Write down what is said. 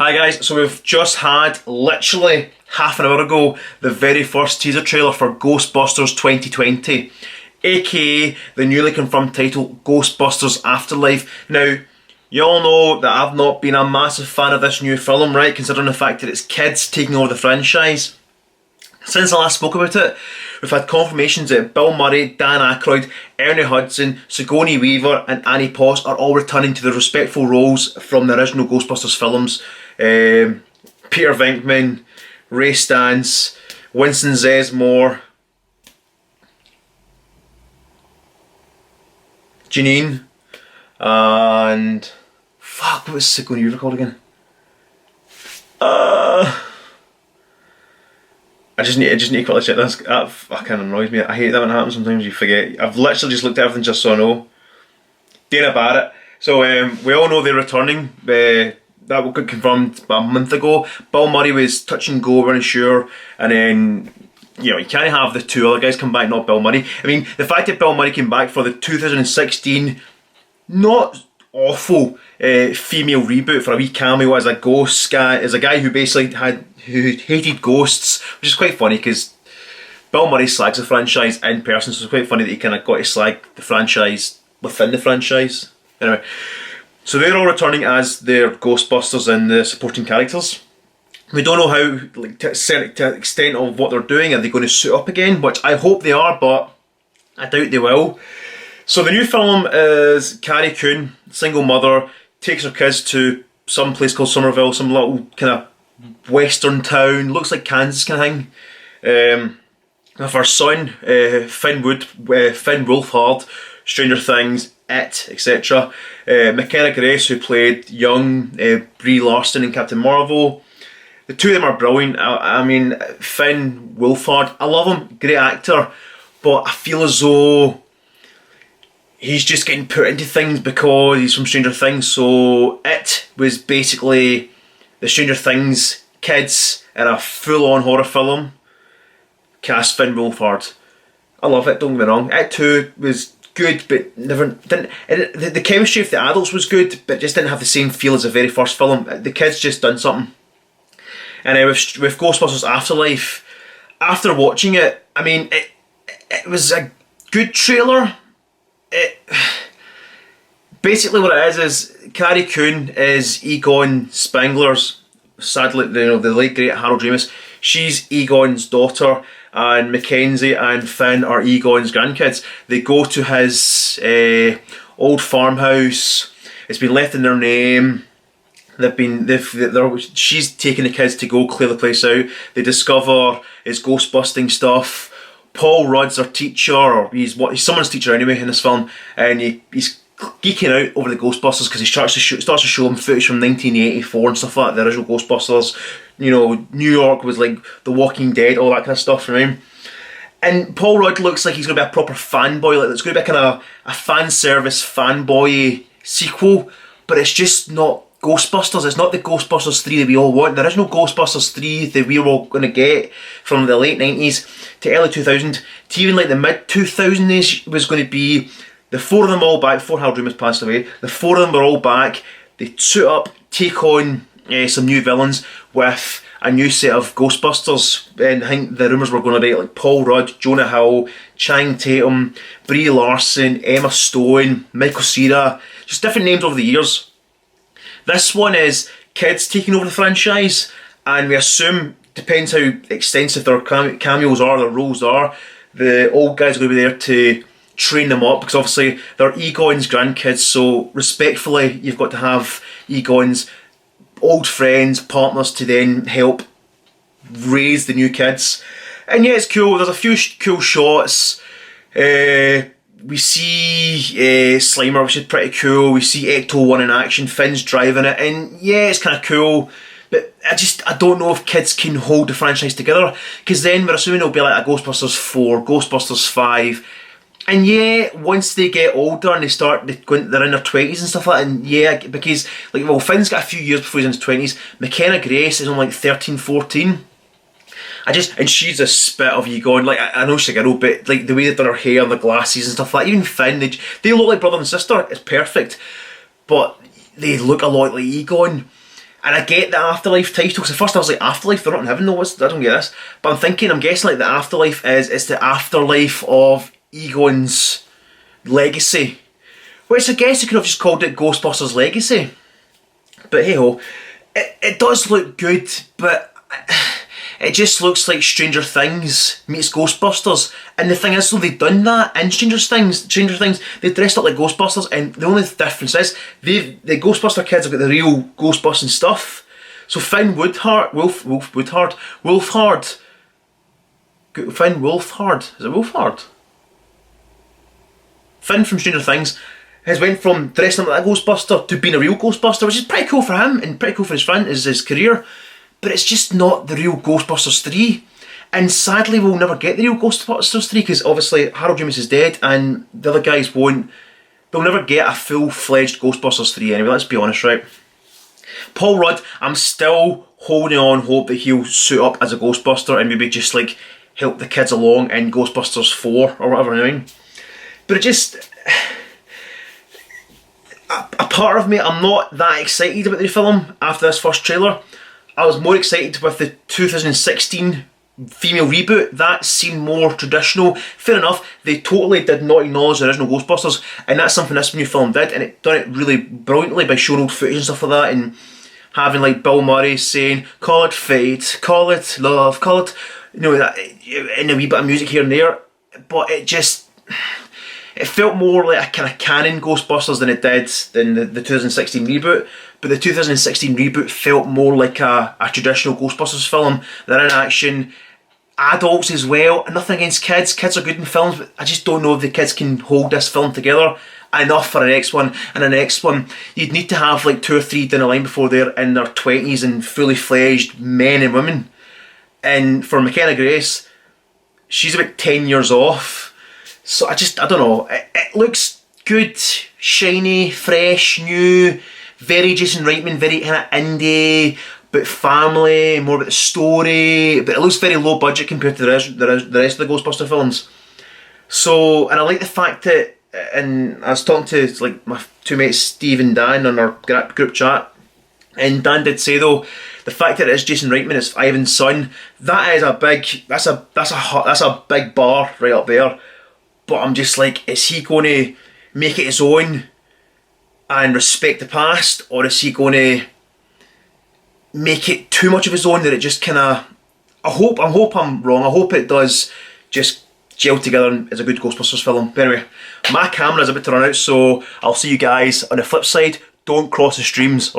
Hi guys, so we've just had, literally half an hour ago, the very first teaser trailer for Ghostbusters 2020, aka the newly confirmed title, Ghostbusters Afterlife. Now, you all know that I've not been a massive fan of this new film, right, considering the fact that it's kids taking over the franchise. Since I last spoke about it, we've had confirmations that Bill Murray, Dan Aykroyd, Ernie Hudson, Sigourney Weaver and Annie Potts are all returning to their respectful roles from the original Ghostbusters films. Peter Venkman, Ray Stantz, Winston Zeddemore, Janine, and... fuck, what was Sigourney Weaver called again? I just need to quickly check this. That fucking annoys me. I hate that when it happens. Sometimes you forget. I've literally just looked at everything just so I know. Dana Barrett. So we all know they're returning. That got confirmed about a month ago. Bill Murray was touch and go, weren't sure, and then you can't have the two other guys come back, not Bill Murray. I mean, the fact that Bill Murray came back for the 2016 not awful female reboot for a wee cameo as a ghost guy, as a guy who basically who hated ghosts, which is quite funny because Bill Murray slags the franchise in person, so it's quite funny that he kind of got to slag the franchise within the franchise. Anyway, so they're all returning as their Ghostbusters and the supporting characters. We don't know how, like, to the extent of what they're doing. Are they going to suit up again? Which I hope they are, but I doubt they will. So the new film is Carrie Coon, single mother, takes her kids to some place called Somerville, some little kind of western town, looks like Kansas kind of thing. With her son, Finn Wolfhard, Stranger Things, It, etc. McKenna Grace, who played young Brie Larson in Captain Marvel. The two of them are brilliant. I mean, Finn Wolfhard, I love him, great actor, but I feel as though he's just getting put into things because he's from Stranger Things. So It was basically the Stranger Things kids in a full-on horror film. Cast Finn Wolfhard. I love it, don't get me wrong. It 2 was good, but the chemistry of the adults was good, but just didn't have the same feel as the very first film. The kids just done something. And with Ghostbusters Afterlife, after watching it, I mean, it was a good trailer. Basically what it is Carrie Coon is Egon Spengler's, sadly, the late great Harold Ramis. She's Egon's daughter, and Mackenzie and Finn are Egon's grandkids. They go to his old farmhouse. It's been left in their name. She's taking the kids to go clear the place out. They discover it's ghost busting stuff. Paul Rudd's their teacher, or he's someone's teacher anyway in this film, and he's geeking out over the Ghostbusters because he starts to show them footage from 1984 and stuff like that, the original Ghostbusters. New York was like The Walking Dead, all that kind of stuff, you know what I mean? And Paul Rudd looks like he's going to be a proper fanboy, like it's going to be kind of a fan service fanboy sequel, but it's just not Ghostbusters. It's not the Ghostbusters 3 that we all want. The original Ghostbusters 3 that we were all going to get from the late 90s to early 2000 to even like the mid 2000s was going to be the four of them all back before Harold Ramis passed away. The four of them were all back. They suit up, take on some new villains with a new set of Ghostbusters, and I think the rumours were going to be like Paul Rudd, Jonah Hill, Channing Tatum, Brie Larson, Emma Stone, Michael Cera, just different names over the years. This one is kids taking over the franchise, and we assume, depends how extensive their cameos are, their roles are, the old guys are going to be there to train them up, because obviously they're Egon's grandkids, so respectfully you've got to have Egon's old friends, partners to then help raise the new kids. And yeah, it's cool, there's a few cool shots. We see Slimer, which is pretty cool. We see Ecto-1 in action, Finn's driving it, and yeah, it's kind of cool. But I don't know if kids can hold the franchise together, because then we're assuming it'll be like a Ghostbusters 4, Ghostbusters 5. And yeah, once they get older and they're in their 20s and stuff like that, and yeah, because, like, well, Finn's got a few years before he's in his 20s. McKenna Grace is on like 13, 14. And she's a spit of Egon. Like, I know she's a girl, but like the way they've done her hair and the glasses and stuff like that, even Finn, they look like brother and sister. It's perfect. But they look a lot like Egon. And I get the Afterlife title, because at first I was like, Afterlife? They're not in heaven though, I don't get this. But I'm guessing like the Afterlife it's the afterlife of Egon's legacy. Which I guess you could have just called it Ghostbusters Legacy. But hey ho, it does look good, but it just looks like Stranger Things meets Ghostbusters. And the thing is, though, they've done that in Stranger Things. They dressed up like Ghostbusters, and the only difference is the Ghostbuster kids have got the real Ghostbusting stuff. So Finn Wolfhard, is it Wolfhard? Finn from Stranger Things has went from dressing up like a Ghostbuster to being a real Ghostbuster, which is pretty cool for him and pretty cool for his career. But it's just not the real Ghostbusters 3. And sadly, we'll never get the real Ghostbusters 3, because obviously Harold Ramis is dead and the other guys won't. They'll never get a full-fledged Ghostbusters 3 anyway, let's be honest, right? Paul Rudd, I'm still holding on hope that he'll suit up as a Ghostbuster and maybe just like help the kids along in Ghostbusters 4 or whatever, I mean. But it just... A part of me, I'm not that excited about the film after this first trailer. I was more excited with the 2016 female reboot. That seemed more traditional. Fair enough, they totally did not acknowledge the original Ghostbusters, and that's something this new film did, and it done it really brilliantly by showing old footage and stuff like that, and having like Bill Murray saying, call it fate, call it love, call it, you know, that, and a wee bit of music here and there, but it just... It felt more like a kind of canon Ghostbusters than it did than the 2016 reboot. But the 2016 reboot felt more like a traditional Ghostbusters film. They're in action, adults as well. Nothing against kids. Kids are good in films, but I just don't know if the kids can hold this film together enough for the next one. And the next one, you'd need to have like 2 or 3 down the line before they're in their 20s and fully fledged men and women. And for McKenna Grace, she's about 10 years off. So I don't know, it looks good, shiny, fresh, new, very Jason Reitman, very kind of indie, but family, more about the story, but it looks very low budget compared to the rest of the Ghostbuster films. So, and I like the fact that, and I was talking to like my 2 mates Steve and Dan on our group chat, and Dan did say though, the fact that it is Jason Reitman, it's Ivan's son, that is that's a big bar right up there. But I'm just like, is he going to make it his own and respect the past, or is he going to make it too much of his own that it just kind of... I hope I'm wrong. I hope it does just gel together as a good Ghostbusters film. But anyway, my camera's about to run out, so I'll see you guys on the flip side. Don't cross the streams.